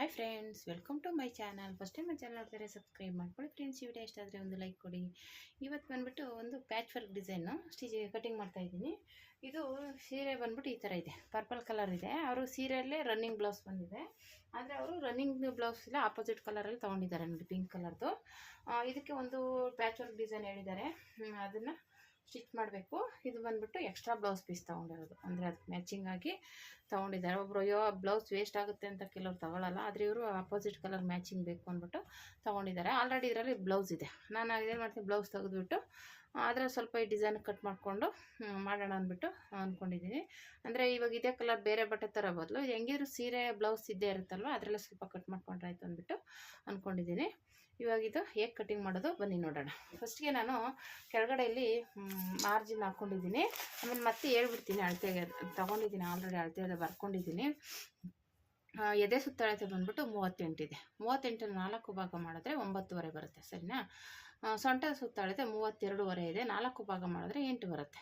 Hi friends, welcome to my channel. First time ನನ್ನ channel ನೋಡ್ತಾರೆ subscribe ಮಾಡ್ಕೊಳ್ಳಿ friends. ಈ ವಿಡಿಯೋ ಇಷ್ಟ ಆದರೆ ಒಂದು ಲೈಕ್ ಕೊಡಿ. ಇವತ್ತು ಬಂದುಬಿಟ್ಟು ಒಂದು ಪ್ಯಾಚ್ ವರ್ಕ್ ಡಿಸೈನು ಕಟಿಂಗ್ ಮಾಡ್ತಾಯಿದ್ದೀನಿ. ಇದು ಸೀರೆ ಬಂದ್ಬಿಟ್ಟು ಈ ಥರ ಇದೆ, ಪರ್ಪಲ್ ಕಲರ್ ಇದೆ. ಅವರು ಸೀರೆಯಲ್ಲೇ ರನ್ನಿಂಗ್ ಬ್ಲೌಸ್ ಬಂದಿದೆ, ಆದರೆ ಅವರು ರನ್ನಿಂಗ್ ಬ್ಲೌಸ್ ಇಲ್ಲ, ಆಪೋಸಿಟ್ ಕಲರಲ್ಲಿ ತೊಗೊಂಡಿದ್ದಾರೆ ನೋಡಿ, ಪಿಂಕ್ ಕಲರ್ದು. ಇದಕ್ಕೆ ಒಂದು ಪ್ಯಾಚ್ ವರ್ಕ್ ಡಿಸೈನ್ ಹೇಳಿದ್ದಾರೆ, ಅದನ್ನು ಸ್ಟಿಚ್ ಮಾಡಬೇಕು. ಇದು ಬಂದುಬಿಟ್ಟು ಎಕ್ಸ್ಟ್ರಾ ಬ್ಲೌಸ್ ಪೀಸ್ ತೊಗೊಂಡಿರೋದು, ಅಂದರೆ ಅದಕ್ಕೆ ಮ್ಯಾಚಿಂಗ್ ಆಗಿ ತೊಗೊಂಡಿದ್ದಾರೆ. ಒಬ್ಬರು ಅಯ್ಯೋ ಬ್ಲೌಸ್ ವೇಸ್ಟ್ ಆಗುತ್ತೆ ಅಂತ ಕೆಲವ್ರು ತೊಗೊಳ್ಳಲ್ಲ, ಆದರೆ ಇವರು ಆಪೋಸಿಟ್ ಕಲರ್ ಮ್ಯಾಚಿಂಗ್ ಬೇಕು ಅಂದ್ಬಿಟ್ಟು ತೊಗೊಂಡಿದ್ದಾರೆ. ಆಲ್ರೆಡಿ ಇದರಲ್ಲಿ ಬ್ಲೌಸ್ ಇದೆ. ನಾನು ಇದೇನು ಮಾಡ್ತೀನಿ, ಬ್ಲೌಸ್ ತೆಗೆದುಬಿಟ್ಟು ಆದರೆ ಸ್ವಲ್ಪ ಈ ಡಿಸೈನ್ ಕಟ್ ಮಾಡಿಕೊಂಡು ಮಾಡೋಣ ಅಂದ್ಬಿಟ್ಟು ಅಂದ್ಕೊಂಡಿದ್ದೀನಿ. ಅಂದರೆ ಇವಾಗ ಇದೇ ಕಲರ್ ಬೇರೆ ಬಟ್ಟೆ ಥರ ಬದಲು ಇದು ಹೆಂಗಿದ್ರು ಸೀರೆ ಬ್ಲೌಸ್ ಇದ್ದೇ ಇರುತ್ತಲ್ವ, ಅದರಲ್ಲೇ ಸ್ವಲ್ಪ ಕಟ್ ಮಾಡ್ಕೊಂಡ್ರೆ ಆಯಿತು ಅಂದ್ಬಿಟ್ಟು ಅಂದ್ಕೊಂಡಿದ್ದೀನಿ. ಇವಾಗ ಇದು ಹೇಗೆ ಕಟಿಂಗ್ ಮಾಡೋದು ಬನ್ನಿ ನೋಡೋಣ. ಫಸ್ಟ್ಗೆ ನಾನು ಕೆಳಗಡೆಯಲ್ಲಿ ಮಾರ್ಜಿನ್ ಹಾಕ್ಕೊಂಡಿದ್ದೀನಿ, ಆಮೇಲೆ ಮತ್ತೆ ಹೇಳ್ಬಿಡ್ತೀನಿ ಅಳತೆಗೆ. ತೊಗೊಂಡಿದ್ದೀನಿ ಆಲ್ರೆಡಿ, ಅಳತೆ ಬರ್ಕೊಂಡಿದ್ದೀನಿ. ಎದೆ ಸುತ್ತಳತೆ ಬಂದ್ಬಿಟ್ಟು 38 ಇದೆ. 38 4 ಭಾಗ ಮಾಡಿದ್ರೆ 9.5 ಬರುತ್ತೆ, ಸರಿನಾ? ಸೊಂಟ ಸುತ್ತಳತೆ 32.5 ಇದೆ, 4 ಭಾಗ ಮಾಡಿದ್ರೆ 8 ಬರುತ್ತೆ.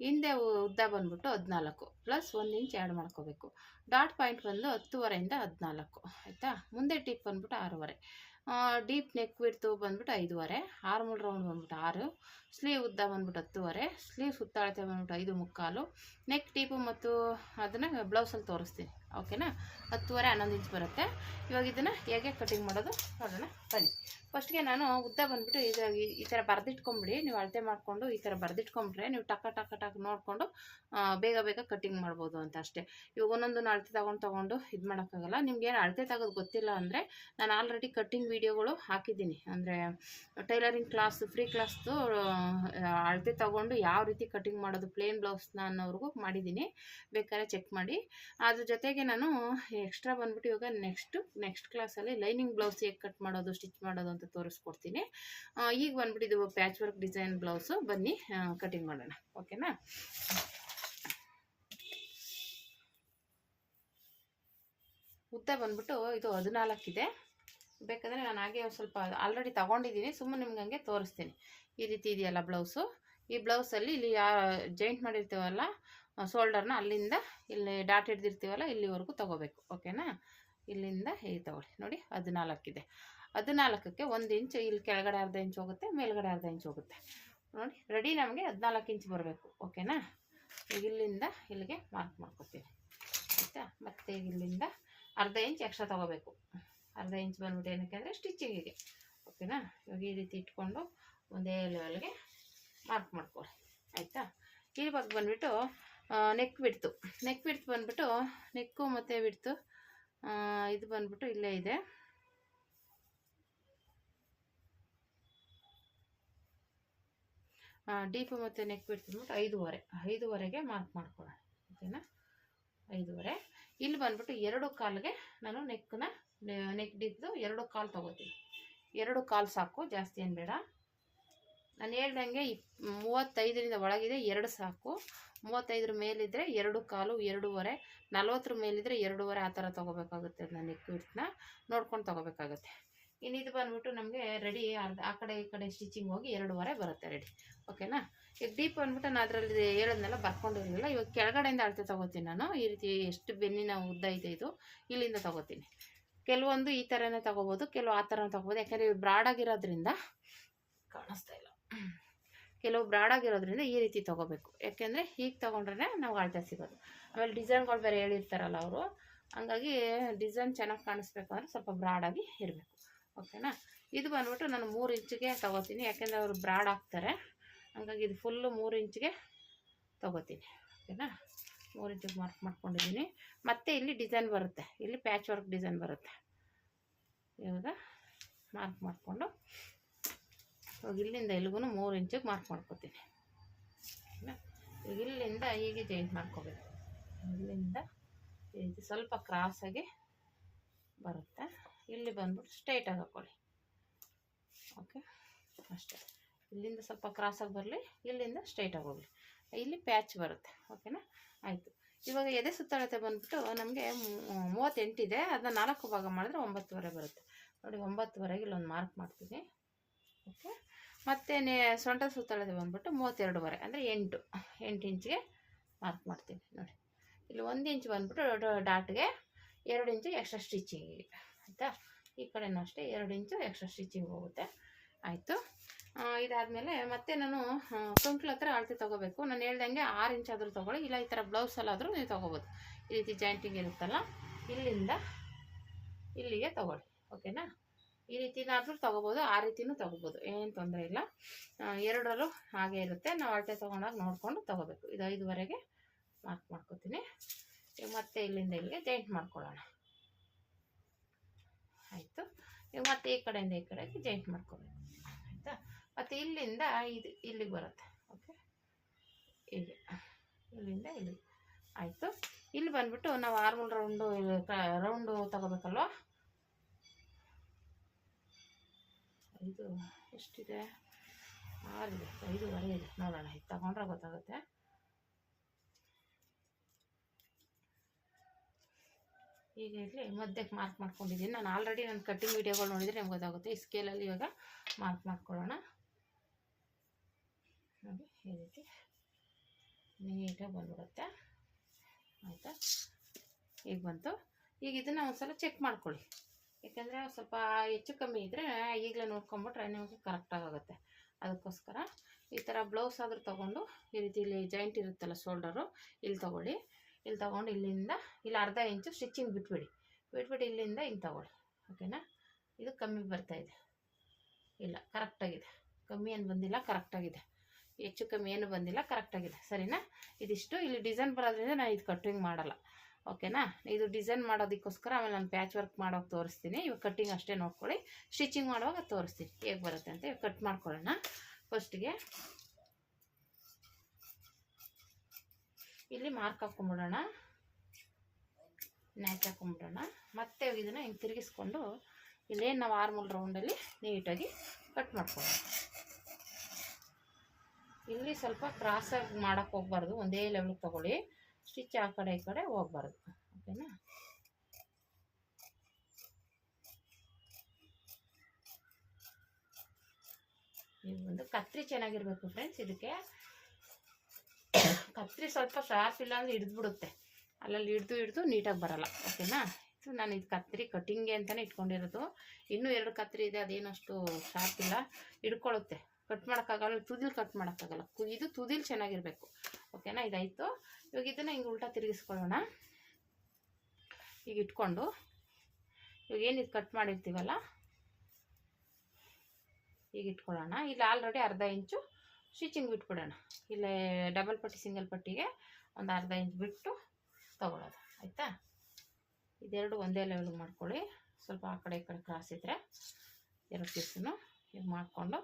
ಹಿಂದೆ ಉದ್ದ ಬಂದ್ಬಿಟ್ಟು 14 ಪ್ಲಸ್ 1 ಇಂಚ್ ಆ್ಯಡ್ ಮಾಡ್ಕೋಬೇಕು. ಡಾಟ್ ಪಾಯಿಂಟ್ ಬಂದು 10.5 ಇಂದ 14, ಆಯಿತಾ? ಮುಂದೆ ಟಿಪ್ ಬಂದ್ಬಿಟ್ಟು 6.5. ಡೀಪ್ ನೆಕ್ ವಿಡ್ತು ಬಂದ್ಬಿಟ್ಟು 5.5. ಆರ್ಮೂಲ್ ರೌಂಡ್ ಬಂದ್ಬಿಟ್ಟು 6. ಸ್ಲೀವ್ ಉದ್ದ ಬಂದ್ಬಿಟ್ಟು 10.5. ಸ್ಲೀವ್ ಸುತ್ತಳತೆ ಬಂದ್ಬಿಟ್ಟು 5.75. ನೆಕ್ ಟೀಪು ಮತ್ತು ಅದನ್ನು ಬ್ಲೌಸಲ್ಲಿ ತೋರಿಸ್ತೀನಿ, ಓಕೆನಾ? 10.5 11 ಇಂಚ್ ಬರುತ್ತೆ. ಇವಾಗ ಇದನ್ನು ಹೇಗೆ ಕಟಿಂಗ್ ಮಾಡೋದು ನೋಡೋಣ ಬನ್ನಿ. ಫಸ್ಟ್ಗೆ ನಾನು ಉದ್ದ ಬಂದುಬಿಟ್ಟು ಈ ಥರ ಬರೆದಿಟ್ಕೊಂಬಿಡಿ. ನೀವು ಅಳತೆ ಮಾಡಿಕೊಂಡು ಈ ಥರ ಬರೆದಿಟ್ಕೊಂಡ್ರೆ ನೀವು ಟಕ್ ನೋಡಿಕೊಂಡು ಬೇಗ ಬೇಗ ಕಟ್ಟಿಂಗ್ ಮಾಡ್ಬೋದು ಅಂತ ಅಷ್ಟೇ. ಇವಾಗ ಒಂದೊಂದನ್ನು ಅಳತೆ ತೊಗೊಂಡು ಇದು ಮಾಡೋಕ್ಕಾಗಲ್ಲ. ನಿಮ್ಗೇನು ಅಳತೆ ತೆಗೋದು ಗೊತ್ತಿಲ್ಲ ಅಂದರೆ ನಾನು ಆಲ್ರೆಡಿ ಕಟ್ಟಿಂಗ್ ವೀಡಿಯೋಗಳು ಹಾಕಿದ್ದೀನಿ. ಅಂದರೆ ಟೈಲರಿಂಗ್ ಕ್ಲಾಸ್, ಫ್ರೀ ಕ್ಲಾಸ್ದು ಅಳತೆ ತೊಗೊಂಡು ಯಾವ ರೀತಿ ಕಟ್ಟಿಂಗ್ ಮಾಡೋದು ಪ್ಲೇನ್ ಬ್ಲೌಸ್ನ ಅನ್ನೋವ್ರಿಗೂ ಮಾಡಿದ್ದೀನಿ, ಬೇಕಾದ್ರೆ ಚೆಕ್ ಮಾಡಿ. ಅದ್ರ ಜೊತೆಗೆ ನಾನು ಎಕ್ಸ್ಟ್ರಾ ಬಂದ್ಬಿಟ್ಟು ಇವಾಗ ನೆಕ್ಸ್ಟ್ ಕ್ಲಾಸಲ್ಲಿ ಲೈನಿಂಗ್ ಬ್ಲೌಸ್ ಹೇಗೆ ಕಟ್ ಮಾಡೋದು, ಸ್ಟಿಚ್ ಮಾಡೋದು ಅಂತ ತೋರಿಸ್ಕೊಡ್ತೀನಿ. ಈಗ ಬಂದ್ಬಿಟ್ಟು ಇದು ಪ್ಯಾಚ್ ವರ್ಕ್ ಡಿಸೈನ್ ಬ್ಲೌಸು, ಬನ್ನಿ ಕಟಿಂಗ್ ಮಾಡೋಣ, ಓಕೆನಾ? ಉದ್ದ ಬಂದ್ಬಿಟ್ಟು ಇದು 14 ಇದೆ. ಬೇಕಾದರೆ ನಾನು ಹಾಗೆ ಒಂದು ಸ್ವಲ್ಪ ಆಲ್ರೆಡಿ ತೊಗೊಂಡಿದ್ದೀನಿ, ಸುಮ್ಮನೆ ನಿಮ್ಗೆ ಹಂಗೆ ತೋರಿಸ್ತೀನಿ. ಈ ರೀತಿ ಇದೆಯಲ್ಲ ಬ್ಲೌಸು, ಈ ಬ್ಲೌಸಲ್ಲಿ ಇಲ್ಲಿ ಜಾಯಿಂಟ್ ಮಾಡಿರ್ತೀವಲ್ಲ ಶೋಲ್ಡರ್ನ, ಅಲ್ಲಿಂದ ಇಲ್ಲಿ ಡಾಟ್ ಹಿಡ್ದಿರ್ತೀವಲ್ಲ ಇಲ್ಲಿವರೆಗೂ ತೊಗೋಬೇಕು, ಓಕೆನಾ? ಇಲ್ಲಿಂದ ಹೀಗೆ ತೊಗೊಳ್ಳಿ ನೋಡಿ, 14 ಇದೆ. 14ಕ್ಕೆ 1 ಇಂಚ್ ಇಲ್ಲಿ ಕೆಳಗಡೆ ಅರ್ಧ ಇಂಚ್ ಹೋಗುತ್ತೆ, ಮೇಲ್ಗಡೆ ಅರ್ಧ ಇಂಚ್ ಹೋಗುತ್ತೆ ನೋಡಿ. ರೆಡಿ ನಮಗೆ 14 ಇಂಚ್ ಬರಬೇಕು, ಓಕೆನಾ? ಈಗ ಇಲ್ಲಿಂದ ಇಲ್ಲಿಗೆ ಮಾರ್ಕ್ ಮಾಡ್ಕೊತೀನಿ, ಆಯಿತಾ? ಮತ್ತು ಇಲ್ಲಿಂದ ಅರ್ಧ ಇಂಚ್ ಎಕ್ಸ್ಟ್ರಾ ತೊಗೋಬೇಕು. ಅರ್ಧ ಇಂಚ್ ಬಂದ್ಬಿಟ್ಟು ಏನಕ್ಕೆ ಅಂದರೆ ಸ್ಟಿಚಿಂಗಿಗೆ, ಓಕೆನಾ? ಇವಾಗ ಈ ರೀತಿ ಇಟ್ಕೊಂಡು ಒಂದೇ ಲೆವೆಲ್ಗೆ ಮಾರ್ಕ್ ಮಾಡ್ಕೊಳ್ಳಿ, ಆಯಿತಾ? ಇವಾಗ ಬಂದುಬಿಟ್ಟು ನೆಕ್ ಬಿಡ್ತು ಬಂದುಬಿಟ್ಟು ನೆಕ್ಕು ಮತ್ತು ಬಿಡ್ತು ಇದು ಬಂದ್ಬಿಟ್ಟು ಇಲ್ಲೇ ಇದೆ. ಡೀಪು ಮತ್ತು ನೆಕ್ ಬಿಡ್ತು ಬಂದ್ಬಿಟ್ಟು 5.5ಗೆ ಮಾರ್ಕ್ ಮಾಡ್ಕೊಳ್ಳೋಣ, ಓಕೆನಾ? 5.5. ಇಲ್ಲಿ ಬಂದ್ಬಿಟ್ಟು 2 ಕಾಲಿಗೆ ನಾನು ನೆಕ್ ಡೀಪ್ದು 2 ಕಾಲು ತೊಗೋತೀನಿ. 2 ಕಾಲು ಸಾಕು, ಜಾಸ್ತಿ ಏನು ಬೇಡ. ನಾನು ಹೇಳ್ದಂಗೆ 35ರಿಂದ ಒಳಗಿದೆ 2 ಸಾಕು. 35 ಮೇಲಿದ್ದರೆ 2 ಕಾಲು, 2.5. 40 ಮೇಲಿದ್ದರೆ 2.5, ಆ ಥರ ತೊಗೋಬೇಕಾಗುತ್ತೆ. ನಾನು ನೆಕ್ ವಿಡ್ತ್ನ ನೋಡ್ಕೊಂಡು ತೊಗೋಬೇಕಾಗುತ್ತೆ. ಇನ್ನು ಇದು ಬಂದ್ಬಿಟ್ಟು ನಮಗೆ ರೆಡಿ, ಆ ಕಡೆ ಈ ಕಡೆ ಸ್ಟಿಚಿಂಗ್ ಹೋಗಿ 2.5 ಬರುತ್ತೆ ರೆಡಿ, ಓಕೆನಾ? ಈಗ ಡೀಪ್ ಬಂದ್ಬಿಟ್ಟು ನಾನು ಅದರಲ್ಲಿ ಹೇಳೋದನ್ನೆಲ್ಲ ಬರ್ಕೊಂಡಿರಲಿಲ್ಲ. ಇವಾಗ ಕೆಳಗಡೆಯಿಂದ ಅಳತೆ ತೊಗೋತೀನಿ ನಾನು. ಈ ರೀತಿ ಎಷ್ಟು ಬೆನ್ನಿನ ಉದ್ದ ಇದೆ ಇದು, ಇಲ್ಲಿಂದ ತೊಗೋತೀನಿ. ಕೆಲವೊಂದು ಈ ಥರನೇ ತೊಗೋಬೋದು, ಕೆಲವು ಆ ಥರ ತೊಗೋಬೋದು. ಯಾಕೆಂದರೆ ಇವು ಬ್ರಾಡಾಗಿರೋದ್ರಿಂದ ಕಾಣಿಸ್ತಾ ಇಲ್ಲ, ಕೆಲವು ಬ್ರಾಡಾಗಿರೋದ್ರಿಂದ ಈ ರೀತಿ ತೊಗೋಬೇಕು. ಯಾಕೆಂದರೆ ಹೀಗೆ ತೊಗೊಂಡ್ರೆ ನಾವು ಅಳತೆ ಸಿಗೋದು. ಆಮೇಲೆ ಡಿಸೈನ್ಗಳು ಬೇರೆ ಹೇಳಿರ್ತಾರಲ್ಲ ಅವರು, ಹಂಗಾಗಿ ಡಿಸೈನ್ ಚೆನ್ನಾಗಿ ಕಾಣಿಸ್ಬೇಕಂದ್ರೆ ಸ್ವಲ್ಪ ಬ್ರಾಡಾಗಿ ಇರಬೇಕು, ಓಕೆನಾ? ಇದು ಬಂದ್ಬಿಟ್ಟು ನಾನು 3 ಇಂಚಿಗೆ ತೊಗೋತೀನಿ, ಯಾಕೆಂದರೆ ಅವರು ಬ್ರಾಡ್ ಹಾಕ್ತಾರೆ. ಹಂಗಾಗಿ ಇದು ಫುಲ್ಲು 3 ಇಂಚಿಗೆ ತೊಗೋತೀನಿ, ಓಕೆನಾ? 3 ಇಂಚಿಗೆ ಮಾರ್ಕ್ ಮಾಡ್ಕೊಂಡಿದ್ದೀನಿ. ಮತ್ತು ಇಲ್ಲಿ ಡಿಸೈನ್ ಬರುತ್ತೆ, ಇಲ್ಲಿ ಪ್ಯಾಚ್ ವರ್ಕ್ ಡಿಸೈನ್ ಬರುತ್ತೆ. ಇವಾಗ ಮಾರ್ಕ್ ಮಾಡಿಕೊಂಡು ಇವಾಗ ಇಲ್ಲಿಂದ ಇಲ್ಲಿಗೂ 3 ಇಂಚಿಗೆ ಮಾರ್ಕ್ ಮಾಡ್ಕೊತೀನಿ, ಓಕೆನಾ? ಈಗ ಇಲ್ಲಿಂದ ಹೀಗೆ ಜಾಯಿಂಟ್ ಮಾಡ್ಕೋಬೇಕು. ಇಲ್ಲಿಂದ ಇದು ಸ್ವಲ್ಪ ಕ್ರಾಸಾಗಿ ಬರುತ್ತೆ. ಇಲ್ಲಿ ಬಂದ್ಬಿಟ್ಟು ಸ್ಟ್ರೈಟಾಗಿ ಹಾಕ್ಕೊಳ್ಳಿ, ಓಕೆ? ಅಷ್ಟೇ. ಇಲ್ಲಿಂದ ಸ್ವಲ್ಪ ಕ್ರಾಸಾಗಿ ಬರಲಿ, ಇಲ್ಲಿಂದ ಸ್ಟ್ರೈಟಾಗಿ ಹೋಗಲಿ. ಇಲ್ಲಿ ಪ್ಯಾಚ್ ಬರುತ್ತೆ, ಓಕೆನಾ? ಆಯಿತು. ಇವಾಗ ಎದೆ ಸುತ್ತಳತೆ ಬಂದ್ಬಿಟ್ಟು ನಮಗೆ 38 ಇದೆ. ಅದನ್ನ 4 ಭಾಗ ಮಾಡಿದ್ರೆ 9.5 ಬರುತ್ತೆ ನೋಡಿ. 9.5ಗೆ ಇಲ್ಲೊಂದು ಮಾರ್ಕ್ ಮಾಡ್ತೀನಿ, ಓಕೆ? ಮತ್ತು ಸೊಂಟ ಸುತ್ತಳತೆ ಬಂದ್ಬಿಟ್ಟು 32.5 ಅಂದರೆ 8 ಇಂಚಿಗೆ ಮಾರ್ಕ್ ಮಾಡ್ತೀನಿ ನೋಡಿ. ಇಲ್ಲಿ 1 ಇಂಚ್ ಬಂದ್ಬಿಟ್ಟು ಡಾಟ್ಗೆ, 2 ಇಂಚು ಎಕ್ಸ್ಟ್ರಾ ಸ್ಟಿಚಿಂಗಿಗೆ, ಆಯಿತಾ. ಈ ಕಡೆನೂ ಅಷ್ಟೇ 2 ಇಂಚು ಎಕ್ಸ್ಟ್ರಾ ಸ್ಟಿಚಿಂಗ್ ಹೋಗುತ್ತೆ. ಆಯಿತು. ಇದಾದಮೇಲೆ ಮತ್ತೆ ನಾನು ಕಂಕ್ಳ ಹತ್ರ ಅಳತೆ ತೊಗೋಬೇಕು. ನಾನು ಹೇಳ್ದಂಗೆ 6 ಇಂಚ್ ಆದರೂ ತೊಗೊಳ್ಳಿ, ಇಲ್ಲ ಈ ಥರ ಬ್ಲೌಸಲ್ಲಾದರೂ ನೀವು ತೊಗೋಬೋದು. ಈ ರೀತಿ ಜಾಯಿಂಟಿಂಗ್ ಇರುತ್ತಲ್ಲ, ಇಲ್ಲಿಂದ ಇಲ್ಲಿಗೆ ತೊಗೊಳ್ಳಿ. ಓಕೆನಾ. ಈ ರೀತಿನಾದರೂ ತೊಗೋಬೋದು, ಆ ರೀತಿನೂ ತೊಗೋಬೋದು, ಏನು ತೊಂದರೆ ಇಲ್ಲ. ಎರಡರಲ್ಲೂ ಹಾಗೆ ಇರುತ್ತೆ. ನಾವು ಅಳತೆ ತೊಗೊಂಡಾಗ ನೋಡಿಕೊಂಡು ತೊಗೋಬೇಕು. ಇದು 5ವರೆಗೆ ಮಾರ್ಕ್ ಮಾಡ್ಕೊತೀನಿ. ಈಗ ಮತ್ತೆ ಇಲ್ಲಿಂದ ಇಲ್ಲಿಗೆ ಜಾಯಿಂಟ್ ಮಾಡ್ಕೊಳ್ಳೋಣ. ಆಯಿತು. ಈಗ ಮತ್ತೆ ಈ ಕಡೆಯಿಂದ ಈ ಕಡೆಗೆ ಜಾಯಿಂಟ್ ಮಾಡ್ಕೋಬೇಕು. ಆಯಿತಾ. ಮತ್ತು ಇಲ್ಲಿಂದ ಇದು ಇಲ್ಲಿಗೆ ಬರುತ್ತೆ. ಓಕೆ, ಹೀಗೆ ಇಲ್ಲಿಂದ ಇಲ್ಲಿಗೆ. ಆಯಿತು. ಇಲ್ಲಿ ಬಂದುಬಿಟ್ಟು ನಾವು ಆರ್ಮಲ್ ರೌಂಡು ತಗೋಬೇಕಲ್ವ. ಇದು ಎಷ್ಟಿದೆ? 6 ಇದೆ, 5ವರೆ ಇದೆ. ನೋಡೋಣ, ಇದು ತಗೊಂಡ್ರೆ ಗೊತ್ತಾಗುತ್ತೆ. ಈಗ ಇಲ್ಲಿ ಮಧ್ಯಕ್ಕೆ ಮಾರ್ಕ್ ಮಾಡ್ಕೊಂಡಿದ್ದೀನಿ. ನಾನು ಆಲ್ರೆಡಿ ನನ್ನ ಕಟ್ಟಿಂಗ್ ವೀಡಿಯೋಗಳು ನೋಡಿದರೆ ನಿಮ್ಗೆ ಗೊತ್ತಾಗುತ್ತೆ. ಈ ಸ್ಕೇಲಲ್ಲಿ ಇವಾಗ ಮಾರ್ಕ್ ಮಾಡ್ಕೊಳ್ಳೋಣ. ನೋಡಿ, ಈ ರೀತಿ ನೀಟಾಗಿ ಬಂದ್ಬಿಡುತ್ತೆ. ಆಯಿತಾ. ಈಗ ಬಂತು. ಈಗ ಇದನ್ನು ಒಂದು ಸಲ ಚೆಕ್ ಮಾಡ್ಕೊಳ್ಳಿ. ಯಾಕೆಂದರೆ ಸ್ವಲ್ಪ ಹೆಚ್ಚು ಕಮ್ಮಿ ಇದ್ದರೆ ಈಗಲೇ ನೋಡ್ಕೊಂಬಿಟ್ರೆ ನಿಮಗೆ ಕರೆಕ್ಟಾಗುತ್ತೆ. ಅದಕ್ಕೋಸ್ಕರ ಈ ಥರ ಬ್ಲೌಸ್ ಆದರೂ ತೊಗೊಂಡು ಈ ರೀತಿ ಇಲ್ಲಿ ಜಾಯಿಂಟ್ ಇರುತ್ತಲ್ಲ ಶೋಲ್ಡರು, ಇಲ್ಲಿ ತೊಗೊಳ್ಳಿ. ಇಲ್ಲಿ ತೊಗೊಂಡು ಇಲ್ಲಿಂದ ಇಲ್ಲಿ ಅರ್ಧ ಇಂಚು ಸ್ಟಿಚಿಂಗ್ ಬಿಟ್ಬಿಟ್ಟು ಇಲ್ಲಿಂದ ಹಿಂಗೆ ತೊಗೊಳ್ಳಿ. ಓಕೆನಾ. ಇದು ಕಮ್ಮಿ ಬರ್ತಾಯಿದೆ, ಇಲ್ಲ ಕರೆಕ್ಟಾಗಿದೆ. ಕಮ್ಮಿ ಏನು ಬಂದಿಲ್ಲ, ಕರೆಕ್ಟಾಗಿದೆ. ಹೆಚ್ಚು ಕಮ್ಮಿ ಏನು ಬಂದಿಲ್ಲ, ಕರೆಕ್ಟಾಗಿದೆ. ಸರಿನಾ. ಇದಿಷ್ಟು ಇಲ್ಲಿ ಡಿಸೈನ್ ಬರೋದ್ರಿಂದ ನಾನು ಇದು ಕಟ್ಟಿಂಗ್ ಮಾಡಲ್ಲ. ಓಕೆನಾ. ಇದು ಡಿಸೈನ್ ಮಾಡೋದಕ್ಕೋಸ್ಕರ ಆಮೇಲೆ ನಾನು ಪ್ಯಾಚ್ ವರ್ಕ್ ಮಾಡೋಕೆ ತೋರಿಸ್ತೀನಿ. ಇವಾಗ ಕಟ್ಟಿಂಗ್ ಅಷ್ಟೇ ನೋಡ್ಕೊಳ್ಳಿ. ಸ್ಟಿಚಿಂಗ್ ಮಾಡುವಾಗ ತೋರಿಸ್ತೀನಿ ಹೇಗೆ ಬರುತ್ತೆ ಅಂತ. ಇವಾಗ ಕಟ್ ಮಾಡ್ಕೊಳ್ಳೋಣ. ಫಸ್ಟಿಗೆ ಇಲ್ಲಿ ಮಾರ್ಕ್ ಹಾಕ್ಕೊಂಬಿಡೋಣ, ನ್ಯಾಚ್ ಹಾಕ್ಕೊಂಬಿಡೋಣ. ಮತ್ತೆ ಇದನ್ನು ಹಿಂಗೆ ತಿರುಗಿಸ್ಕೊಂಡು ಇಲ್ಲೇನು ನಾವು ಆರ್ಮಲ್ ರೌಂಡಲ್ಲಿ ನೀಟಾಗಿ ಕಟ್ ಮಾಡ್ಕೊಳ್ಳೋಣ. ಇಲ್ಲಿ ಸ್ವಲ್ಪ ಕ್ರಾಸಾಗಿ ಮಾಡೋಕ್ಕೆ ಹೋಗ್ಬಾರ್ದು, ಒಂದೇ ಲೆವೆಲ್ಗೆ ತೊಗೊಳ್ಳಿ. ಸ್ಟಿಚ್ ಆ ಕಡೆ ಈ ಕಡೆ ಹೋಗ್ಬಾರ್ದು. ಓಕೆನಾ. ಇದು ಒಂದು ಕತ್ರಿ ಚೆನ್ನಾಗಿರಬೇಕು ಫ್ರೆಂಡ್ಸ್. ಇದಕ್ಕೆ ಕತ್ರಿ ಸ್ವಲ್ಪ ಶಾರ್ಪ್ ಇಲ್ಲ ಅಂದರೆ ಹಿಡಿದ್ಬಿಡುತ್ತೆ, ಅಲ್ಲಲ್ಲಿ ಹಿಡಿದು ನೀಟಾಗಿ ಬರಲ್ಲ. ಓಕೆನಾ. ಇದು ನಾನು ಇದು ಕತ್ರಿ ಕಟ್ಟಿಂಗ್ಗೆ ಅಂತಲೇ ಇಟ್ಕೊಂಡಿರೋದು. ಇನ್ನೂ 2 ಕತ್ರಿ ಇದೆ, ಅದೇನಷ್ಟು ಶಾರ್ಪ್ ಇಲ್ಲ, ಹಿಡ್ಕೊಳ್ಳುತ್ತೆ. ಕಟ್ ಮಾಡೋಕ್ಕಾಗಲ್ಲ, ತುದಿಲಿ ಕಟ್ ಮಾಡೋಕ್ಕಾಗಲ್ಲ. ಇದು ತುದಿಲಿ ಚೆನ್ನಾಗಿರಬೇಕು. ಓಕೆನಾ. ಇದಾಯಿತು. ಇವಾಗ ಇದನ್ನು ಹಿಂಗೆ ಉಲ್ಟಾ ತಿರುಗಿಸ್ಕೊಳ್ಳೋಣ. ಈಗ ಇಟ್ಕೊಂಡು ಇವಾಗ ಏನಿದು ಕಟ್ ಮಾಡಿರ್ತೀವಲ್ಲ, ಈಗ ಇಟ್ಕೊಳ್ಳೋಣ. ಇಲ್ಲಿ ಆಲ್ರೆಡಿ ಅರ್ಧ ಇಂಚು ಸ್ಟಿಚಿಂಗ್ ಬಿಟ್ಬಿಡೋಣ. ಇಲ್ಲೇ ಡಬಲ್ ಪಟ್ಟಿ ಸಿಂಗಲ್ ಪಟ್ಟಿಗೆ ಒಂದು ಅರ್ಧ ಇಂಚ್ ಬಿಟ್ಟು ತೊಗೊಳ್ಳೋದು. ಆಯಿತಾ. ಇದೆರಡು ಒಂದೇ ಲೆವೆಲ್ಗೆ ಮಾಡ್ಕೊಳ್ಳಿ. ಸ್ವಲ್ಪ ಆ ಕಡೆ ಈ ಕಡೆ ಕ್ರಾಸ್ ಇದ್ದರೆ 2 ಪೀಸನ್ನು ಈಗ ಮಾಡಿಕೊಂಡು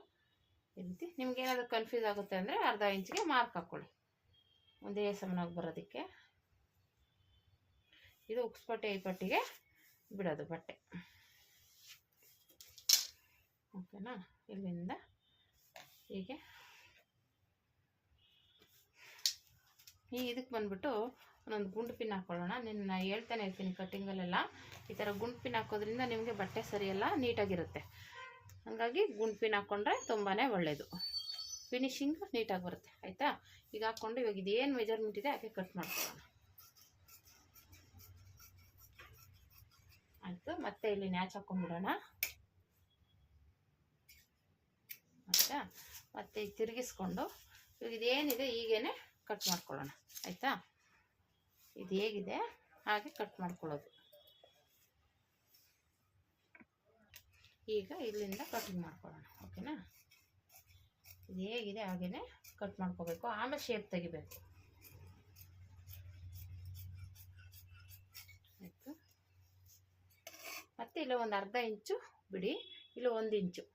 ಈ ರೀತಿ. ನಿಮ್ಗೇನಾದರೂ ಕನ್ಫ್ಯೂಸ್ ಆಗುತ್ತೆ ಅಂದರೆ ಅರ್ಧ ಇಂಚಿಗೆ ಮಾರ್ಕ್ ಹಾಕ್ಕೊಳ್ಳಿ, ಒಂದೇ ಸಮನಾಗಿ ಬರೋದಕ್ಕೆ. ಇದು ಉಕ್ಸ್ಪಟ್ಟೆ ಈ ಪಟ್ಟಿಗೆ ಬಿಡೋದು ಬಟ್ಟೆ. ಓಕೆನಾ. ಇಲ್ಲಿಂದ ಹೀಗೆ ಇದಕ್ಕೆ ಬಂದುಬಿಟ್ಟು ಒಂದೊಂದು ಗುಂಡು ಪಿನ್ ಹಾಕ್ಕೊಳ್ಳೋಣ. ನಾನು ಹೇಳ್ತಾನೆ ಇರ್ತೀನಿ ಕಟ್ಟಿಂಗಲ್ಲೆಲ್ಲ, ಈ ಥರ ಗುಂಡು ಪಿನ್ ಹಾಕೋದ್ರಿಂದ ನಿಮಗೆ ಬಟ್ಟೆ ಸರಿಯಲ್ಲ, ನೀಟಾಗಿರುತ್ತೆ. ಹಾಗಾಗಿ ಗುಂಡು ಪಿನ್ ಹಾಕ್ಕೊಂಡ್ರೆ ತುಂಬಾ ಒಳ್ಳೆಯದು, ಫಿನಿಶಿಂಗ್ ನೀಟಾಗಿ ಬರುತ್ತೆ. ಆಯಿತಾ. ಈಗ ಹಾಕ್ಕೊಂಡು ಇವಾಗ ಇದೇನು ಮೆಜರ್ಮೆಂಟ್ ಇದೆ ಹಾಗೆ ಕಟ್ ಮಾಡ್ಕೊಳ್ಳೋಣ. ಆಯಿತು. ಮತ್ತೆ ಇಲ್ಲಿ ನ್ಯಾಚ್ ಹಾಕ್ಕೊಂಡ್ಬಿಡೋಣ. ಆಯಿತಾ. ಮತ್ತೆ ತಿರುಗಿಸ್ಕೊಂಡು ಇವಾಗ ಇದೇನಿದೆ ಈಗೇನೆ ಕಟ್ ಮಾಡ್ಕೊಳ್ಳೋಣ. ಆಯಿತಾ. ಇದು ಹೇಗಿದೆ ಹಾಗೆ ಕಟ್ ಮಾಡ್ಕೊಳ್ಳೋದು. ಈಗ ಇಲ್ಲಿಂದ ಕಟಿಂಗ್ ಮಾಡ್ಕೊಳ್ಳೋಣ. ಓಕೆನಾ. ಇದು ಹೇಗಿದೆ ಹಾಗೇ ಕಟ್ ಮಾಡ್ಕೋಬೇಕು, ಆಮೇಲೆ ಶೇಪ್ ತೆಗಿಬೇಕು. ಆಯಿತು. ಮತ್ತು ಇಲ್ಲ ಒಂದು ಅರ್ಧ ಇಂಚು ಬಿಡಿ, ಇಲ್ಲ 1 ಇಂಚು,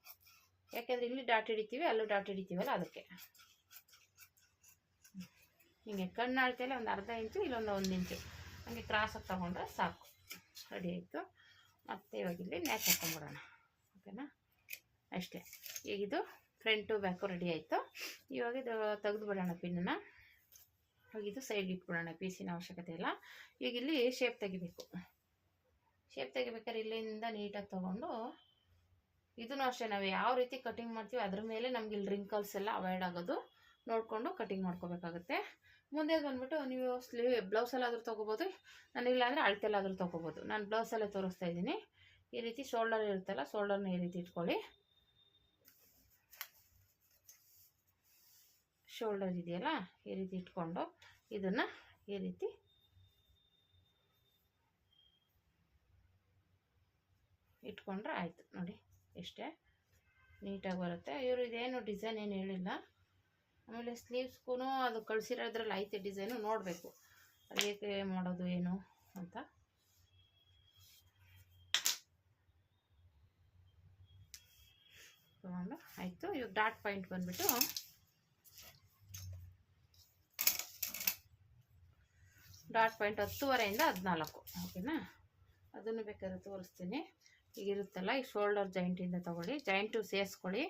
ಯಾಕೆಂದರೆ ಇಲ್ಲಿ ಡಾಟ್ ಹಿಡಿತೀವಿ ಅಲ್ಲೂ ಡಾಟ್ ಹಿಡಿತೀವಲ್ಲ ಅದಕ್ಕೆ. ಹಿಂಗೆ ಕಣ್ಣು ಅಳತೆಯಲ್ಲೇ ಒಂದು ಅರ್ಧ ಇಂಚು ಇಲ್ಲೊಂದು 1 ಇಂಚು ಹಂಗೆ ಕ್ರಾಸಾಗಿ ತೊಗೊಂಡ್ರೆ ಸಾಕು. ರೆಡಿ ಆಯಿತು. ಮತ್ತು ಇವಾಗ ಇಲ್ಲಿ ನ್ಯಾಚ್ ಹಾಕ್ಕೊಂಬಿಡೋಣ. ಓಕೆನಾ. ಅಷ್ಟೇ. ಈಗ ಇದು ಫ್ರಂಟು ಬ್ಯಾಕು ರೆಡಿ ಆಯಿತು. ಇವಾಗ ಇದು ತೆಗೆದು ಬಿಡೋಣ ಪಿನ್ನನ್ನು. ಇವಾಗ ಇದು ಸೈಡ್ಗೆ ಇಟ್ಬಿಡೋಣ, ಪೀಸಿನ ಅವಶ್ಯಕತೆ ಇಲ್ಲ. ಈಗ ಇಲ್ಲಿ ಶೇಪ್ ತೆಗಿಬೇಕು. ಶೇಪ್ ತೆಗಿಬೇಕಾದ್ರೆ ಇಲ್ಲಿಂದ ನೀಟಾಗಿ ತೊಗೊಂಡು, ಇದೂ ಅಷ್ಟೇ ನಾವು ಯಾವ ರೀತಿ ಕಟಿಂಗ್ ಮಾಡ್ತೀವಿ ಅದ್ರ ಮೇಲೆ ನಮ್ಗೆ ಇಲ್ಲಿ ರಿಂಕಲ್ಸ್ ಎಲ್ಲ ಅವಾಯ್ಡ್ ಆಗೋದು ನೋಡಿಕೊಂಡು ಕಟಿಂಗ್ ಮಾಡ್ಕೋಬೇಕಾಗುತ್ತೆ. ಮುಂದೆ ಬಂದುಬಿಟ್ಟು ನೀವು ಬ್ಲೌಸಲ್ಲಾದರೂ ತೊಗೋಬೋದು, ನಾನಿಲ್ಲ ಅಂದರೆ ಅಳತೆಲ್ಲಾದರೂ ತೊಗೋಬೋದು. ನಾನು ಬ್ಲೌಸಲ್ಲೇ ತೋರಿಸ್ತಾ ಇದ್ದೀನಿ. ಈ ರೀತಿ ಶೋಲ್ಡರ್ ಇರುತ್ತಲ್ಲ, ಶೋಲ್ಡರ್ನ ಈ ರೀತಿ ಇಟ್ಕೊಳ್ಳಿ. ಶೋಲ್ಡರ್ ಇದೆಯಲ್ಲ, ಈ ರೀತಿ ಇಟ್ಕೊಂಡು ಇದನ್ನು ಈ ರೀತಿ ಇಟ್ಕೊಂಡ್ರೆ ಆಯಿತು. ನೋಡಿ ಎಷ್ಟೇ ನೀಟಾಗಿ ಬರುತ್ತೆ. ಇವರು ಇದೇನು ಡಿಸೈನ್ ಏನು ಹೇಳಿಲ್ಲ. ಆಮೇಲೆ ಸ್ಲೀವ್ಸ್ಗೂ ಅದು ಕಳಿಸಿರೋದ್ರಲ್ಲಿ ಐತೆ ಡಿಸೈನು, ನೋಡಬೇಕು ಅದು ಏಕೆ ಮಾಡೋದು ಏನು ಅಂತ. ತಗೊಂಡು ಆಯಿತು. ಇವಾಗ ಡಾಟ್ ಪಾಯಿಂಟ್ ಬಂದುಬಿಟ್ಟು ಡಾಟ್ ಪಾಯಿಂಟ್ 10ವರೆಯಿಂದ 14, ಓಕೆನಾ? ಅದನ್ನು ಬೇಕಾದ್ರೆ ತೋರಿಸ್ತೀನಿ. ಈಗಿರುತ್ತಲ್ಲ, ಈ ಶೋಲ್ಡರ್ ಜಾಯಿಂಟಿಂದ ತೊಗೊಳ್ಳಿ, ಜಾಯಿಂಟು ಸೇರಿಸ್ಕೊಳ್ಳಿ.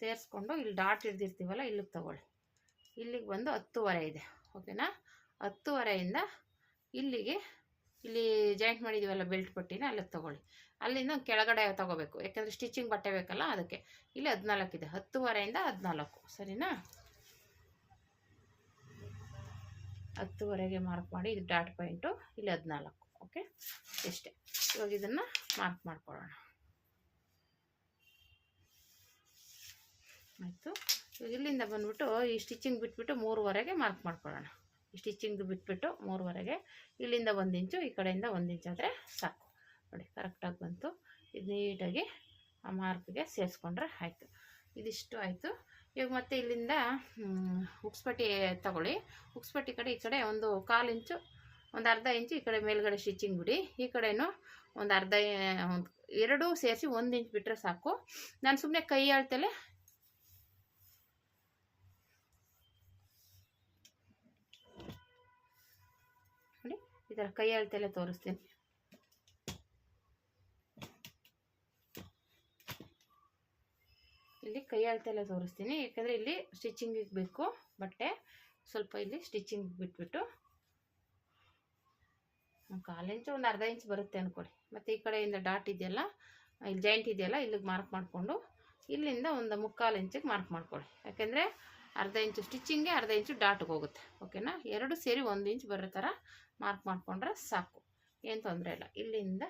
ಸೇರಿಸ್ಕೊಂಡು ಇಲ್ಲಿ ಡಾಟ್ ಹಿಡ್ದಿರ್ತೀವಲ್ಲ, ಇಲ್ಲಿಗೆ ತೊಗೊಳ್ಳಿ. ಇಲ್ಲಿಗೆ ಬಂದು 10ವರೆ ಇದೆ, ಓಕೆನಾ? 10ವರೆಯಿಂದ ಇಲ್ಲಿಗೆ, ಇಲ್ಲಿ ಜಾಯಿಂಟ್ ಮಾಡಿದ್ದೀವಲ್ಲ ಬೆಲ್ಟ್ ಪಟ್ಟಿನ, ಅಲ್ಲಿಗೆ ತೊಗೊಳ್ಳಿ. ಅಲ್ಲಿಂದ ಕೆಳಗಡೆ ತೊಗೋಬೇಕು, ಯಾಕೆಂದರೆ ಸ್ಟಿಚಿಂಗ್ ಬಟ್ಟೆ ಬೇಕಲ್ಲ, ಅದಕ್ಕೆ. ಇಲ್ಲಿ 14 ಇದೆ, 10ವರೆಯಿಂದ 14, ಸರಿನಾ? 10ವರೆಗೆ ಮಾರ್ಕ್ ಮಾಡಿ. ಇದು ಡಾಟ್ ಪಾಯಿಂಟು, ಇಲ್ಲಿ 14, ಓಕೆ? ಇಷ್ಟೇ. ಇವಾಗ ಇದನ್ನು ಮಾರ್ಕ್ ಮಾಡ್ಕೊಳ್ಳೋಣ. ಆಯಿತು. ಇವಾಗ ಇಲ್ಲಿಂದ ಬಂದುಬಿಟ್ಟು ಈ ಸ್ಟಿಚಿಂಗ್ ಬಿಟ್ಬಿಟ್ಟು 3ವರೆಗೆ ಮಾರ್ಕ್ ಮಾಡ್ಕೊಳ್ಳೋಣ. ಈ ಸ್ಟಿಚಿಂಗ್ ಬಿಟ್ಬಿಟ್ಟು 3ವರೆಗೆ, ಇಲ್ಲಿಂದ 1 ಇಂಚು, ಈ ಕಡೆಯಿಂದ 1 ಇಂಚ್ ಆದರೆ ಸಾಕು. ನೋಡಿ ಕರೆಕ್ಟಾಗಿ ಬಂತು. ಇದು ನೀಟಾಗಿ ಆ ಮಾರ್ಕ್ಗೆ ಸೇರಿಸ್ಕೊಂಡ್ರೆ ಆಯಿತು. ಇದಿಷ್ಟು ಆಯಿತು. ಇವಾಗ ಮತ್ತೆ ಇಲ್ಲಿಂದ ಉಕ್ಸ್ಪಟ್ಟಿ ತಗೊಳ್ಳಿ. ಉಕ್ಸ್ಪಟ್ಟಿ ಕಡೆ ಈ ಕಡೆ ಒಂದು 1/4 ಇಂಚು, ಒಂದು ಅರ್ಧ ಇಂಚು ಈ ಕಡೆ ಮೇಲ್ಗಡೆ ಸ್ಟಿಚಿಂಗ್ ಬಿಡಿ. ಈ ಕಡೆನೂ ಒಂದು ಅರ್ಧ, ಎರಡೂ ಸೇರಿಸಿ 1 ಇಂಚ್ ಬಿಟ್ಟರೆ ಸಾಕು. ನಾನು ಸುಮ್ಮನೆ ಕೈ ಅಳತೆಲೆ ನೋಡಿ ಈ ಥರ ಕೈ ಅಳತೆಲೆ ತೋರಿಸ್ತೀನಿ. ಇಲ್ಲಿ ಕೈ ಅಳತೆಲ್ಲ ತೋರಿಸ್ತೀನಿ, ಯಾಕಂದರೆ ಇಲ್ಲಿ ಸ್ಟಿಚಿಂಗಿಗೆ ಬೇಕು ಬಟ್ಟೆ. ಸ್ವಲ್ಪ ಇಲ್ಲಿ ಸ್ಟಿಚಿಂಗ್ ಬಿಟ್ಬಿಟ್ಟು 1/4 ಇಂಚು, ಒಂದು ಅರ್ಧ ಇಂಚ್ ಬರುತ್ತೆ ಅಂದ್ಕೊಡಿ. ಮತ್ತು ಈ ಕಡೆಯಿಂದ ಡಾಟ್ ಇದೆಯಲ್ಲ, ಇಲ್ಲಿ ಜಾಯಿಂಟ್ ಇದೆಯಲ್ಲ, ಇಲ್ಲಿಗೆ ಮಾರ್ಕ್ ಮಾಡಿಕೊಂಡು ಇಲ್ಲಿಂದ ಒಂದು 3/4 ಇಂಚಿಗೆ ಮಾರ್ಕ್ ಮಾಡ್ಕೊಳ್ಳಿ. ಯಾಕೆಂದರೆ ಅರ್ಧ ಇಂಚು ಸ್ಟಿಚಿಂಗ್ಗೆ, ಅರ್ಧ ಇಂಚು ಡಾಟ್ಗೆ ಹೋಗುತ್ತೆ, ಓಕೆನಾ? ಎರಡು ಸೇರಿ 1 ಇಂಚ್ ಬರೋ ಥರ ಮಾರ್ಕ್ ಮಾಡಿಕೊಂಡ್ರೆ ಸಾಕು, ಏನು ತೊಂದರೆ ಇಲ್ಲ. ಇಲ್ಲಿಂದ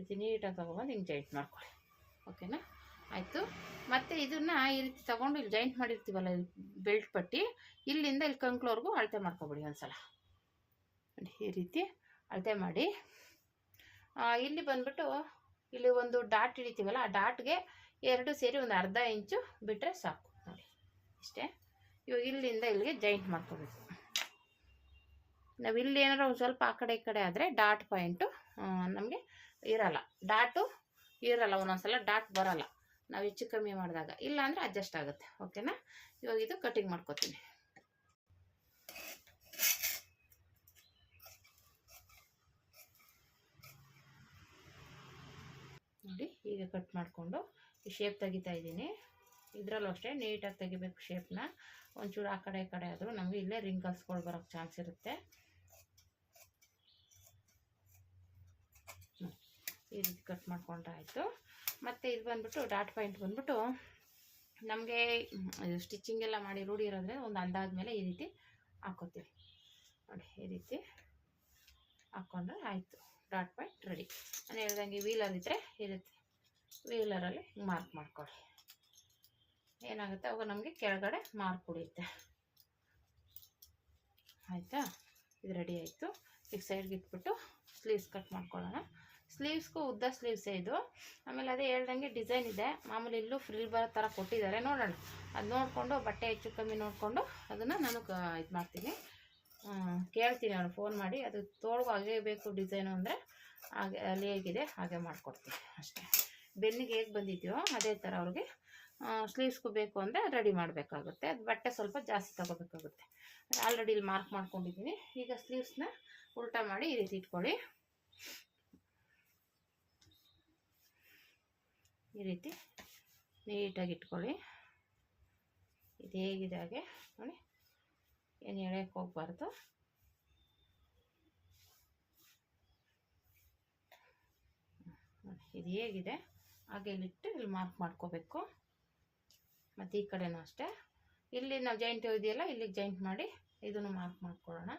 ಇದು ನೀಟಾಗಿ ತೊಗೊಬಂದು ಹಿಂಗೆ ಜಾಯಿಂಟ್ ಮಾಡ್ಕೊಳ್ಳಿ, ಓಕೆನಾ? ಆಯಿತು. ಮತ್ತು ಇದನ್ನು ಈ ರೀತಿ ತೊಗೊಂಡು ಇಲ್ಲಿ ಜಾಯಿಂಟ್ ಮಾಡಿರ್ತೀವಲ್ಲ, ಬೆಲ್ಟ್ ಪಟ್ಟಿ, ಇಲ್ಲಿಂದ ಇಲ್ಲಿ ಕಂಕ್ಳವರೆಗೂ ಅಳತೆ ಮಾಡ್ಕೊಬಿಡಿ ಒಂದು ಸಲ. ನೋಡಿ ಈ ರೀತಿ ಅಳತೆ ಮಾಡಿ. ಇಲ್ಲಿ ಬಂದುಬಿಟ್ಟು ಇಲ್ಲಿ ಒಂದು ಡಾಟ್ ಹಿಡಿತೀವಲ್ಲ, ಆ ಡಾಟ್ಗೆ ಎರಡು ಸೇರಿ ಒಂದು ಅರ್ಧ ಇಂಚು ಬಿಟ್ಟರೆ ಸಾಕು. ನೋಡಿ ಇಷ್ಟೇ. ಇವಾಗ ಇಲ್ಲಿಂದ ಇಲ್ಲಿಗೆ ಜಾಯಿಂಟ್ ಮಾಡ್ಕೋಬೇಕು. ನಾವು ಇಲ್ಲಿ ಏನಾರು ಒಂದು ಸ್ವಲ್ಪ ಆ ಕಡೆ ಈ ಕಡೆ ಆದರೆ ಡಾಟ್ ಪಾಯಿಂಟು ನಮಗೆ ಇರಲ್ಲ, ಡಾಟು ಇರಲ್ಲ, ಒಂದೊಂದ್ಸಲ ಡಾಟ್ ಬರಲ್ಲ ನಾವು ಹೆಚ್ಚು ಕಮ್ಮಿ ಮಾಡಿದಾಗ. ಇಲ್ಲ ಅಂದರೆ ಅಡ್ಜಸ್ಟ್ ಆಗುತ್ತೆ, ಓಕೆನಾ? ಇವಾಗ ಇದು ಕಟಿಂಗ್ ಮಾಡ್ಕೋತೀನಿ. ನೋಡಿ ಈಗ ಕಟ್ ಮಾಡಿಕೊಂಡು ಈ ಶೇಪ್ ತೆಗಿತಾ ಇದ್ದೀನಿ. ಇದರಲ್ಲೂ ಅಷ್ಟೇ ನೀಟಾಗಿ ತೆಗಿಬೇಕು ಶೇಪ್ನ. ಒಂಚೂರು ಆ ಕಡೆ ಈ ಕಡೆ ಆದರೂ ನಮಗೆ ಇಲ್ಲೇ ರಿಂಕಲ್ಸ್ಗಳು ಬರೋಕ್ಕೆ ಚಾನ್ಸ್ ಇರುತ್ತೆ. ಈ ರೀತಿ ಕಟ್ ಮಾಡ್ಕೊಂಡ್ರೆ ಆಯಿತು. ಮತ್ತು ಇದು ಬಂದುಬಿಟ್ಟು ಡಾಟ್ ಪಾಯಿಂಟ್ ಬಂದುಬಿಟ್ಟು ನಮಗೆ ಸ್ಟಿಚಿಂಗ್ ಎಲ್ಲ ಮಾಡಿ ರೂಢಿ ಇರೋದ್ರೆ ಒಂದು ಅಂದಾದ ಮೇಲೆ ಈ ರೀತಿ ಹಾಕ್ಕೋತೀವಿ. ನೋಡಿ ಈ ರೀತಿ ಹಾಕ್ಕೊಂಡ್ರೆ ಆಯಿತು, ಡಾಟ್ ಪಾಯಿಂಟ್ ರೆಡಿ. ನಾನು ಹೇಳ್ದಂಗೆ ವೀಲರ್ ಇದ್ದರೆ ಈ ರೀತಿ ವೀಲರಲ್ಲಿ ಮಾರ್ಕ್ ಮಾಡ್ಕೊಳ್ಳಿ. ಏನಾಗುತ್ತೆ ಅವಾಗ ನಮಗೆ ಕೆಳಗಡೆ ಮಾರ್ಕ್ ಉಳಿಯುತ್ತೆ. ಆಯಿತಾ? ಇದು ರೆಡಿ ಆಯಿತು. ಈಗ ಸೈಡ್ಗೆ ಇಟ್ಬಿಟ್ಟು ಸ್ಲೀವ್ಸ್ ಕಟ್ ಮಾಡ್ಕೊಳ್ಳೋಣ. ಸ್ಲೀವ್ಸ್ಗೂ ಉದ್ದ ಸ್ಲೀವ್ಸೇ ಇದು. ಆಮೇಲೆ ಅದೇ ಹೇಳ್ದಂಗೆ ಡಿಸೈನ್ ಇದೆ, ಮಾಮೂಲಿ ಇಲ್ಲೂ ಫ್ರಿಲ್ ಬರೋ ಥರ ಕೊಟ್ಟಿದ್ದಾರೆ. ನೋಡೋಣ, ಅದು ನೋಡಿಕೊಂಡು ಬಟ್ಟೆ ಹೆಚ್ಚು ಕಮ್ಮಿ ನೋಡಿಕೊಂಡು ಅದನ್ನು ನಾನು ಇದು ಮಾಡ್ತೀನಿ, ಕೇಳ್ತೀನಿ ಅವ್ನು ಫೋನ್ ಮಾಡಿ. ಅದು ತೋಳ್ಗೂ ಹಾಗೇ ಬೇಕು ಡಿಸೈನು ಅಂದರೆ ಹಾಗೆ ಅಲ್ಲಿ ಹೇಗಿದೆ ಹಾಗೆ ಮಾಡಿಕೊಡ್ತೀನಿ ಅಷ್ಟೇ. ಬೆನ್ನಿಗೆ ಹೇಗೆ ಬಂದಿದೆಯೋ ಅದೇ ಥರ ಅವ್ರಿಗೆ ಸ್ಲೀವ್ಸ್ಗೂ ಬೇಕು ಅಂದರೆ ರೆಡಿ ಮಾಡಬೇಕಾಗುತ್ತೆ. ಅದು ಬಟ್ಟೆ ಸ್ವಲ್ಪ ಜಾಸ್ತಿ ತಗೋಬೇಕಾಗುತ್ತೆ. ಆಲ್ರೆಡಿ ಇಲ್ಲಿ ಮಾರ್ಕ್ ಮಾಡ್ಕೊಂಡಿದ್ದೀನಿ. ಈಗ ಸ್ಲೀವ್ಸ್ನ ಉಲ್ಟಾ ಮಾಡಿ ಈ ರೀತಿ ಇಟ್ಕೊಳ್ಳಿ. ಈ ರೀತಿ ನೀಟಾಗಿ ಇಟ್ಕೊಳ್ಳಿ. ಇದು ಹೇಗಿದೆ ಹಾಗೆ ನೋಡಿ, ಏನು ಎಳೆಯಕ್ಕೆ ಹೋಗ್ಬಾರ್ದು. ಇದು ಹೇಗಿದೆ ಹಾಗೆ ಇಲ್ಲಿಟ್ಟು ಇಲ್ಲಿ ಮಾರ್ಕ್ ಮಾಡ್ಕೋಬೇಕು. ಮತ್ತು ಈ ಕಡೆನೂ ಅಷ್ಟೇ, ಇಲ್ಲಿ ನಾವು ಜಾಯಿಂಟ್ ಇದೆಯಲ್ಲ ಇಲ್ಲಿಗೆ ಜಾಯಿಂಟ್ ಮಾಡಿ ಇದನ್ನು ಮಾರ್ಕ್ ಮಾಡ್ಕೊಳ್ಳೋಣ.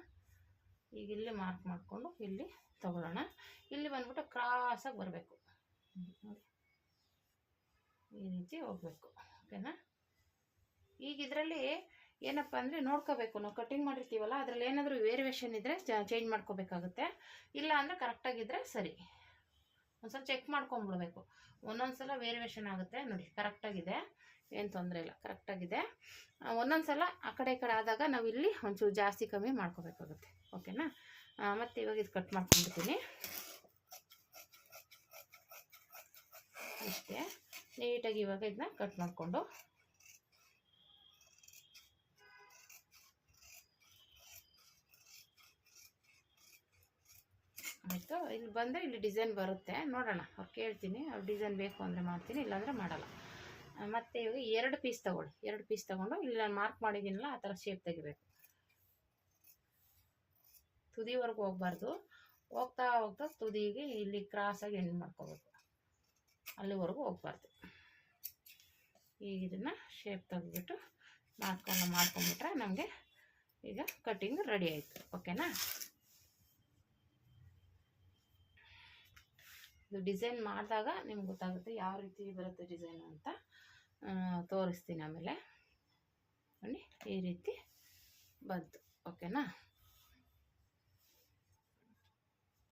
ಈಗ ಇಲ್ಲಿ ಮಾರ್ಕ್ ಮಾಡಿಕೊಂಡು ಇಲ್ಲಿ ತಗೊಳ್ಳೋಣ. ಇಲ್ಲಿ ಬಂದ್ಬಿಟ್ಟು ಕ್ರಾಸಾಗಿ ಬರಬೇಕು. ಈ ರೀತಿ ಹೋಗಬೇಕು. ಓಕೆನಾ. ಈಗ ಇದರಲ್ಲಿ ಏನಪ್ಪ ಅಂದರೆ ನೋಡ್ಕೋಬೇಕು, ನಾವು ಕಟಿಂಗ್ ಮಾಡಿರ್ತೀವಲ್ಲ ಅದರಲ್ಲಿ ಏನಾದರೂ ವೇರಿಯೇಷನ್ ಇದ್ದರೆ ಚೇಂಜ್ ಮಾಡ್ಕೋಬೇಕಾಗುತ್ತೆ. ಇಲ್ಲ ಅಂದರೆ ಕರೆಕ್ಟಾಗಿದ್ದರೆ ಸರಿ. ಒಂದ್ಸಲ ಚೆಕ್ ಮಾಡ್ಕೊಂಬಿಡ್ಬೇಕು. ಒಂದೊಂದು ಸಲ ವೇರಿಯೇಷನ್ ಆಗುತ್ತೆ ನೋಡಿ, ಕರೆಕ್ಟಾಗಿದೆ, ಏನು ತೊಂದರೆ ಇಲ್ಲ, ಕರೆಕ್ಟಾಗಿದೆ. ಒಂದೊಂದು ಸಲ ಆ ಕಡೆ ಈ ಕಡೆ ಆದಾಗ ನಾವು ಇಲ್ಲಿ ಒಂಚೂರು ಜಾಸ್ತಿ ಕಮ್ಮಿ ಮಾಡ್ಕೋಬೇಕಾಗುತ್ತೆ. ಓಕೆನಾ. ಮತ್ತು ಇವಾಗ ಇದು ಕಟ್ ಮಾಡ್ಕೊಂಡ್ಬಿಡ್ತೀನಿ. ಇಷ್ಟೇ ನೀಟಾಗಿ ಇವಾಗ ಇದನ್ನ ಕಟ್ ಮಾಡಿಕೊಂಡು ಆಯಿತು. ಇಲ್ಲಿ ಬಂದರೆ ಇಲ್ಲಿ ಡಿಸೈನ್ ಬರುತ್ತೆ, ನೋಡೋಣ. ಅವ್ರು ಕೇಳ್ತೀನಿ, ಅವ್ರು ಡಿಸೈನ್ ಬೇಕು ಅಂದರೆ ಮಾಡ್ತೀನಿ, ಇಲ್ಲಾಂದರೆ ಮಾಡಲ್ಲ. ಮತ್ತು ಇವಾಗ 2 ಪೀಸ್ ತೊಗೊಳ್ಳಿ. 2 ಪೀಸ್ ತೊಗೊಂಡು ಇಲ್ಲಿ ನಾನು ಮಾರ್ಕ್ ಮಾಡಿದ್ದೀನಲ್ಲ ಆ ಥರ ಶೇಪ್ ತೆಗಿಬೇಕು. ತುದಿವರೆಗೂ ಹೋಗ್ಬಾರ್ದು, ಹೋಗ್ತಾ ಹೋಗ್ತಾ ತುದಿಗೆ ಇಲ್ಲಿ ಕ್ರಾಸಾಗಿ ಎಂಡ್ ಮಾಡ್ಕೋಬೇಕು, ಅಲ್ಲಿವರೆಗೂ ಹೋಗ್ಬಾರ್ದು. ಈಗ ಇದನ್ನು ಶೇಪ್ ತೆಗೆದ್ಬಿಟ್ಟು ಮಾಡ್ಕೊಂಬಿಟ್ರೆ ನಮಗೆ ಈಗ ಕಟ್ಟಿಂಗ್ ರೆಡಿ ಆಯಿತು. ಓಕೆನಾ. ಇದು ಡಿಸೈನ್ ಮಾಡಿದಾಗ ನಿಮ್ಗೆ ಗೊತ್ತಾಗುತ್ತೆ ಯಾವ ರೀತಿ ಬರುತ್ತೆ ಡಿಸೈನು ಅಂತ. ತೋರಿಸ್ತೀನಿ ಆಮೇಲೆ. ನೋಡಿ ಈ ರೀತಿ ಬಂತು. ಓಕೆನಾ.